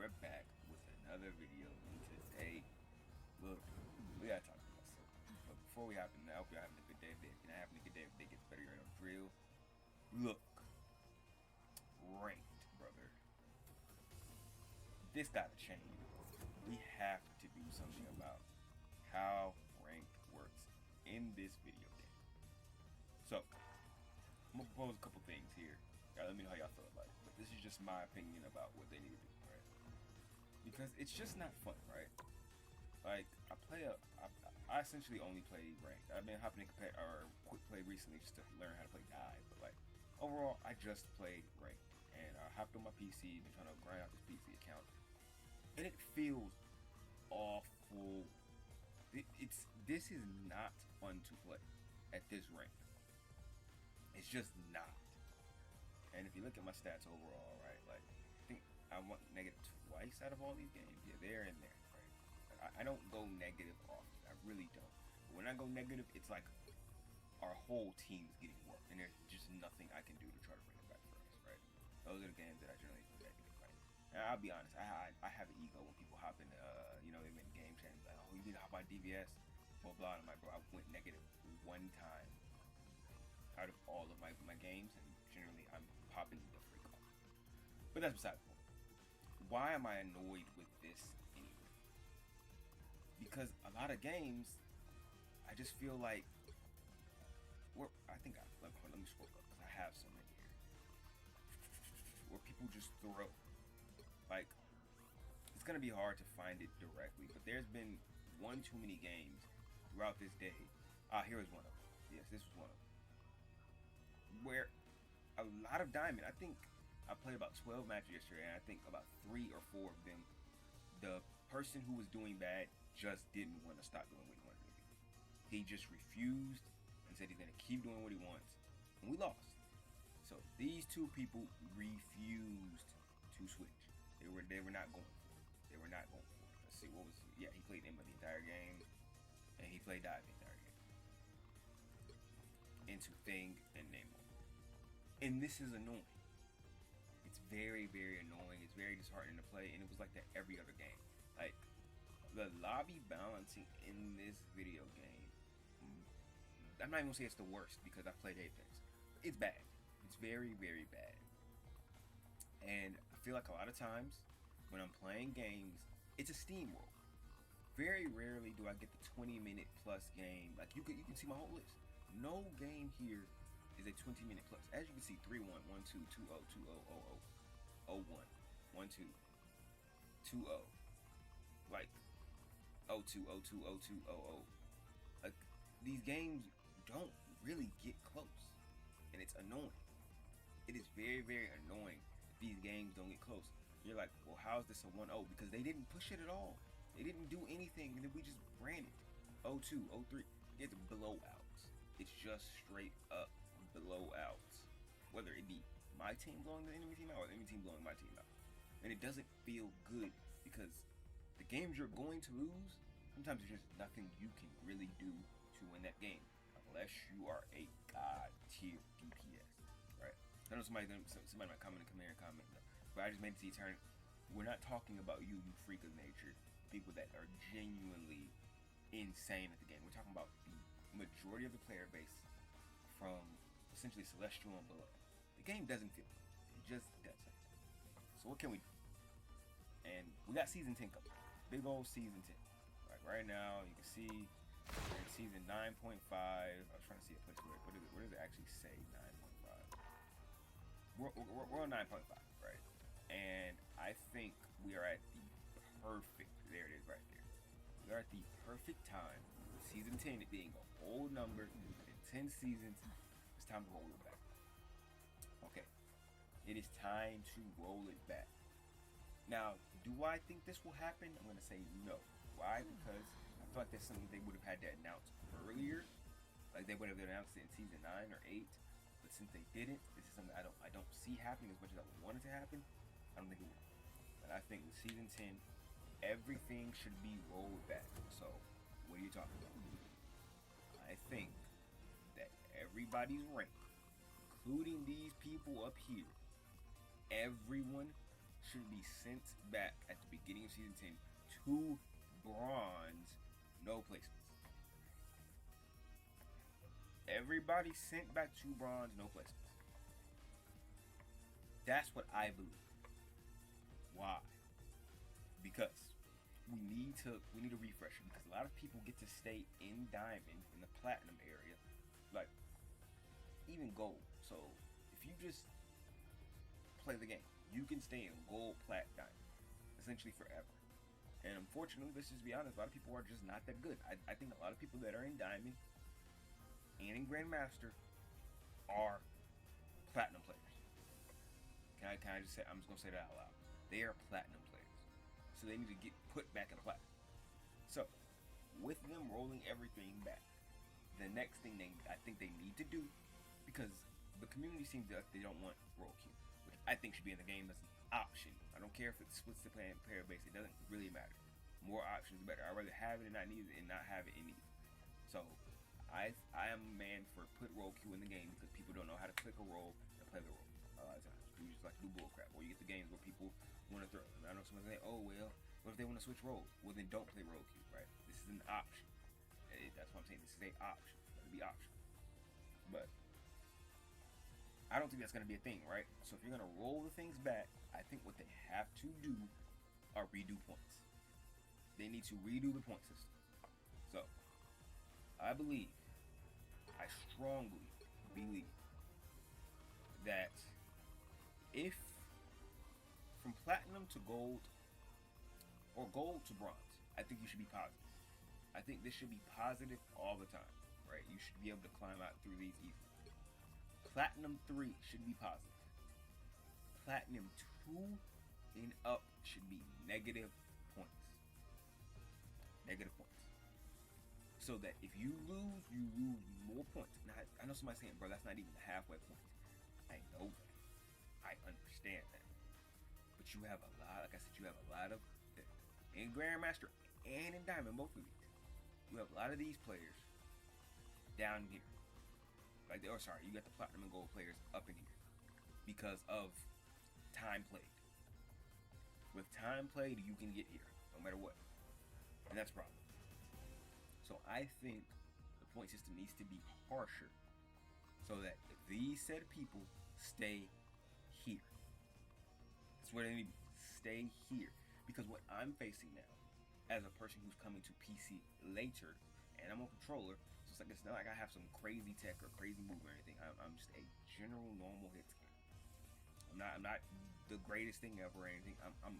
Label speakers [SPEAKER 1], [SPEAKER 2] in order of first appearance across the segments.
[SPEAKER 1] we're back with another video, and today, look, we gotta talk about something. But before we hop in, I hope you're having a good day. If you're not having a good day, if the day gets better, you're in a drill. Look, ranked, brother. This gotta change. We have to do something about how ranked works in this video game. So, I'm gonna propose a couple things here. Y'all let me know how y'all feel about it. But this is just my opinion about what they need to do, right? Because it's just not fun, right? Like, I essentially only play ranked. I've been hopping in quick play recently just to learn how to play dive. But like, overall, I just played ranked. And I hopped on my PC, been trying to grind out this PC account. And it feels awful. This is not fun to play at this rank. It's just not. And if you look at my stats overall, right, like, I think I went negative twice out of all these games. Yeah, they're in there, right? I don't go negative often. I really don't. But when I go negative, it's like our whole team's getting worked, and there's just nothing I can do to try to bring it back for us, right? Those are the games that I generally go negative, right? And I'll be honest, I have an ego when people hop in, they make game change, like, oh, you need to hop on DVS, blah, blah. I'm like, bro, I went negative one time out of all of my games, and generally I'm popping the freak off. But that's beside the point. Why am I annoyed with this anyway? Because a lot of games, I just feel like let me scroll up because I have some in here where people just throw. Like, it's gonna be hard to find it directly, but there's been one too many games throughout this day. Here was one of them. Yes, this was one of them. Where a lot of diamond, I think I played about 12 matches yesterday, and I think about 3 or 4 of them, the person who was doing bad just didn't want to stop doing what he wanted to do. He just refused and said he's going to keep doing what he wants, and we lost. So these two people refused to switch. They were not going for it. They were not going for it. Let's see, he played Emma the entire game, and he played Dive the entire game. Into Thing and Namor. And this is annoying. It's very, very annoying. It's very disheartening to play, and it was like that every other game. Like, the lobby balancing in this video game, I'm not even gonna say it's the worst because I've played Apex. It's bad. It's very, very bad. And I feel like a lot of times when I'm playing games, it's a steamroll. Very rarely do I get the 20-minute plus game. Like, you can see my whole list. No game here is a 20-minute plus. As you can see, 3-1, 1-2, 2-0, 2-0, 0-0, 0-1, 1-2, 2-0, like 0-2, 0-2, 0-2, 0-0. Like, these games don't really get close, and it's annoying. It is very, very annoying if these games don't get close. You're like, well, how's this a 1-0? Because they didn't push it at all. They didn't do anything, and then we just ran it. 0-2, 0-3. It's blowouts. It's just straight up blowouts. Whether it be my team blowing the enemy team out or the enemy team blowing my team out. And it doesn't feel good because the games you're going to lose, sometimes there's just nothing you can really do to win that game. Unless you are a god tier DPS. Right? I know somebody might come in and comment, but I just made it to Eternity. We're not talking about you freak of nature. People that are genuinely insane at the game. We're talking about the majority of the player base from essentially Celestial and below. The game doesn't feel good. It just doesn't. So what can we do? And we got season 10 coming. Big old season 10. Right now, you can see we're in season 9.5. I was trying to see a place where what does it actually say 9.5? We're on 9.5, right? And I think we are at the perfect, there it is right there. We are at the perfect time, season 10 being a whole number, in 10 seasons, it's time to roll it back. Okay, it is time to roll it back. Now, do I think this will happen? I'm going to say no. Why? Because I feel like that's something they would have had to announce earlier. Like, they would have announced it in season 9 or 8. But since they didn't, this is something I don't see happening as much as I would want it to happen. I don't think it will. But I think with season 10, everything should be rolled back. So, what are you talking about? I think that everybody's rank, including these people up here, everyone should be sent back at the beginning of season 10 to bronze, no placements. Everybody sent back to bronze, no placements. That's what I believe. Why? Because we need a refresher, because a lot of people get to stay in diamond, in the platinum area, like even gold. So if you just play the game, you can stay in gold, plat, diamond, essentially forever. And unfortunately, let's just be honest, a lot of people are just not that good. I think a lot of people that are in diamond and in grandmaster are platinum players. Can I just say, I'm just gonna say that out loud. They are platinum players, so they need to get put back in the platinum. So with them rolling everything back, the next thing I think they need to do, because the community seems like they don't want roll queue, which I think should be in the game as an option. I don't care if it splits the player base, it doesn't really matter. More options better. I'd rather have it and not need it, and not have it and need it. So I am a man for put roll queue in the game, because people don't know how to click a roll and play the roll a lot of times. You just like to do bull crap, or you get the games where people want to throw. And I know someone say, oh well, what if they want to switch roles? Well, then don't play roll queue, right? This is an option. That's what I'm saying. This is a option. Let it be option. But I don't think that's going to be a thing, right? So if you're going to roll the things back, I think what they have to do are redo points. They need to redo the point system. So I strongly believe that if from platinum to gold or gold to bronze, I think you should be positive. I think this should be positive all the time, right? You should be able to climb out through these easily. Platinum 3 should be positive. Platinum 2 and up should be negative points. Negative points. So that if you lose more points. Now, I know somebody saying, bro, that's not even a halfway point. I know that. I understand that. But you have a lot, like I said, you have a lot of, in Grandmaster and in Diamond, both of these, you have a lot of these players down here. Like, you got the Platinum and Gold players up in here because of time played. With time played, you can get here, no matter what. And that's a problem. So I think the point system needs to be harsher so that these said people stay here. That's where they need to stay here. Because what I'm facing now, as a person who's coming to PC later, and I'm a controller, so it's not like I have some crazy tech or crazy move or anything. I'm just a general normal hits guy. I'm not the greatest thing ever or anything. I'm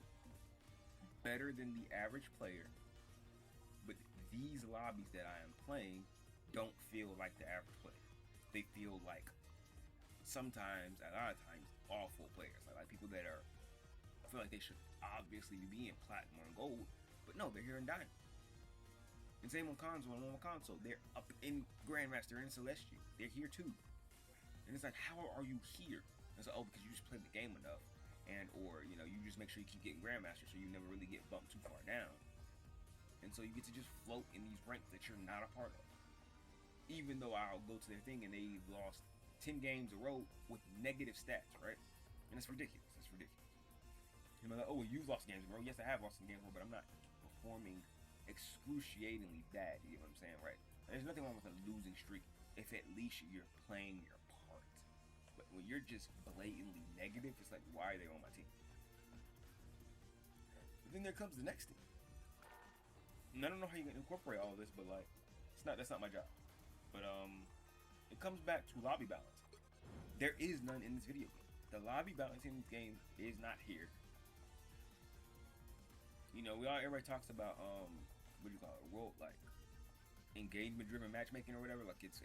[SPEAKER 1] better than the average player, but these lobbies that I am playing don't feel like the average player. They feel like sometimes, a lot of times, awful players. Like people that are, I feel like they should obviously be in platinum or gold, but no, they're here in diamond. And same on console, they're up in Grandmaster and Celestial. They're here too. And it's like, how are you here? It's like, oh, because you just played the game enough, and or you just make sure you keep getting Grandmaster, so you never really get bumped too far down. And so you get to just float in these ranks that you're not a part of. Even though I'll go to their thing and they lost 10 games in a row with negative stats, right? And it's ridiculous. It's ridiculous. You're like, oh, well, you've lost games in a row. Yes, I have lost some games in a row, but I'm not performing excruciatingly bad. You get what I'm saying, right? And there's nothing wrong with a losing streak if at least you're playing your part. But when you're just blatantly negative, it's like, why are they on my team? But then there comes the next thing. And I don't know how you can incorporate all of this, but like, that's not my job. But it comes back to lobby balance. There is none in this video game. The lobby balance in this game is not here. Everybody talks about what do you call it? Like engagement-driven matchmaking or whatever. Like it's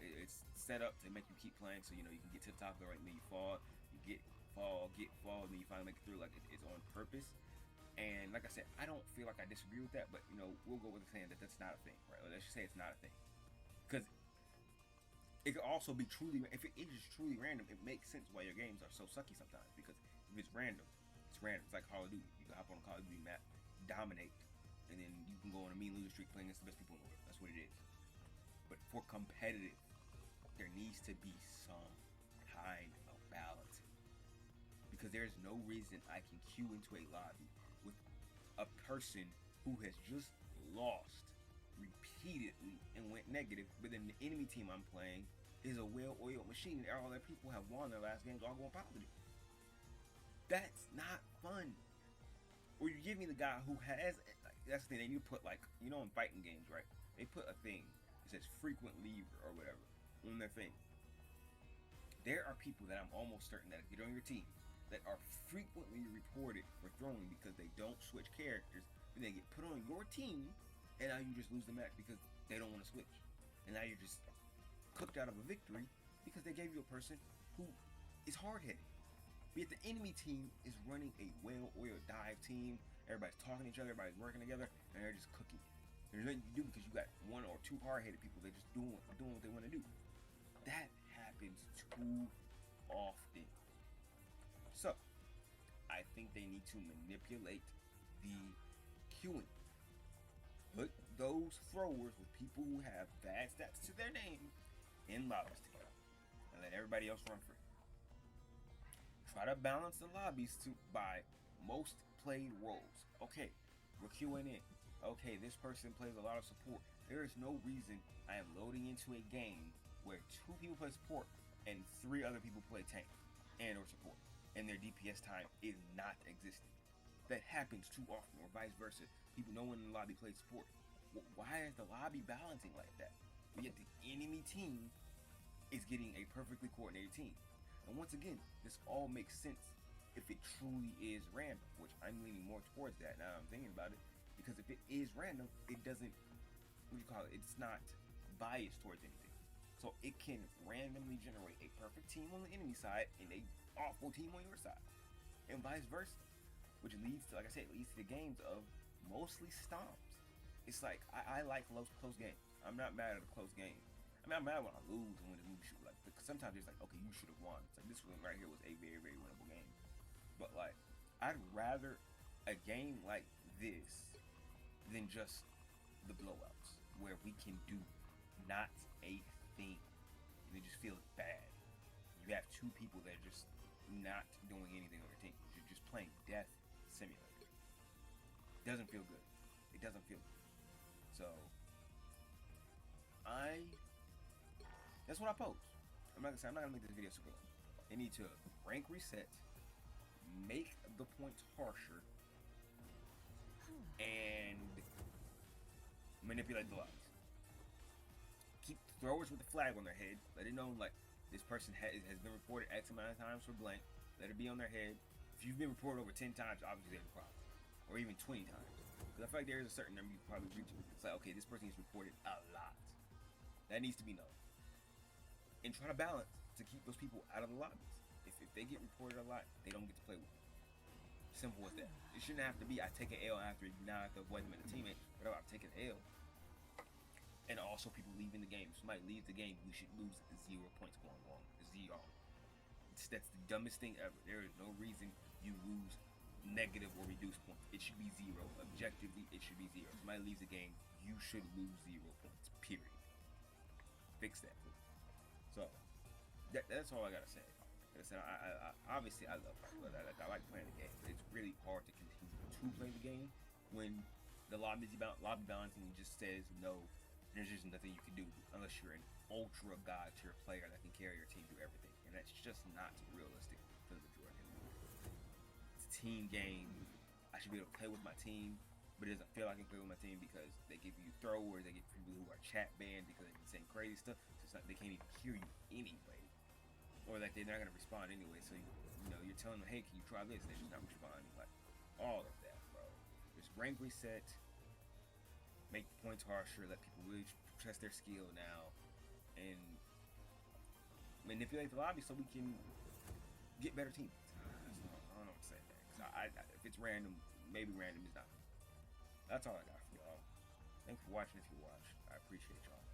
[SPEAKER 1] set up to make you keep playing, so you can get to the top of the rank, then you fall, and then you finally make it through. Like it's on purpose. And like I said, I don't feel like I disagree with that, but we'll go with saying that that's not a thing, right? Let's just say it's not a thing, because it could also be if it is just truly random, it makes sense why your games are so sucky sometimes. Because if it's random, it's random. It's like Call of Duty. You can hop on a Call of Duty map, dominate, and then you can go on a mean losing streak playing against the best people in the world. That's what it is. But for competitive, there needs to be some kind of balance, because there's no reason I can queue into a lobby with a person who has just lost repeatedly and went negative, but then the enemy team I'm playing is a well-oiled machine and all their people have won their last games all going positive. That's not fun. Or you give me the guy who has, that's the thing, they need to put, like, you know, in fighting games, right? They put a thing that says frequent leaver or whatever on their thing. There are people that I'm almost certain that get on your team that are frequently reported for throwing because they don't switch characters, and they get put on your team, and now you just lose the match because they don't want to switch. And now you're just cooked out of a victory because they gave you a person who is hard-headed. Yet the enemy team is running a well-oiled dive team. Everybody's talking to each other, everybody's working together, and they're just cooking. There's nothing you can do because you got one or two hard-headed people. They're just doing what they want to do. That happens too often. So, I think they need to manipulate the queuing. Put those throwers with people who have bad stats to their name in lobbies together, and let everybody else run free. Try to balance the lobbies by most played roles. Okay, we're queuing in. Okay, this person plays a lot of support. There is no reason I am loading into a game where 2 people play support and 3 other people play tank and or support, and their DPS time is not existing. That happens too often, or vice versa. People, no one in the lobby plays support. Why is the lobby balancing like that? But yet the enemy team is getting a perfectly coordinated team. And once again, this all makes sense if it truly is random, which I'm leaning more towards that now I'm thinking about it. Because if it is random, it doesn't, it's not biased towards anything. So it can randomly generate a perfect team on the enemy side and a awful team on your side. And vice versa. Which leads to, like I said, it leads to the games of mostly stomps. It's like, I like close games. I'm not mad at a close game. I mean, I'm mad when I lose and when the movie shoot. Like, sometimes it's like, okay, you should have won. It's like, this one right here was a very, very winnable game. But like, I'd rather a game like this than just the blowouts where we can do not a thing. And it just feels bad. You have 2 people that are just not doing anything on your team. You're just playing death simulator. It doesn't feel good. It doesn't feel good. So, that's what I pose. I'm not gonna make this video super long. They need to rank reset, make the points harsher, and manipulate the lobbies. Keep throwers with the flag on their head. Let it know, like, this person has been reported X amount of times for blank. Let it be on their head. If you've been reported over 10 times, obviously they have a problem. Or even 20 times. Because I feel like there is a certain number you can probably reach. It's like, okay, this person is reported a lot. That needs to be known. And try to balance to keep those people out of the lobbies. If they get reported a lot, they don't get to play with them. Simple as that. It shouldn't have to be, I take an L after, now I have to avoid them in a teammate. But if I take an L, and also people leaving the game. If somebody leaves the game, we should lose 0 points going wrong. 0. That's the dumbest thing ever. There is no reason you lose negative or reduced points. It should be 0. Objectively, it should be 0. If somebody leaves the game, you should lose 0 points. Period. Fix that. So that's all I gotta say. Like I said, I obviously I love it. I like playing the game. But it's really hard to continue to play the game when the lobby balancing just says no. There's just nothing you can do unless you're an ultra god tier player that can carry your team through everything, and that's just not realistic for the majority of the time. It's a team game. I should be able to play with my team, but it doesn't feel like I can play with my team because they give you throwers, they get people who are chat banned because they say crazy stuff. So it's like they can't even hear you anyway, or like they're not gonna respond anyway. So you know you're telling them, hey, can you try this? And they're just not responding. Like all of that, bro. Just rank reset. Make the points harsher, let people really test their skill now, and manipulate the lobby so we can get better teams. I don't know what to say there. Cause if it's random, maybe random is not. That's all I got for y'all. Thanks for watching if you watched. I appreciate y'all.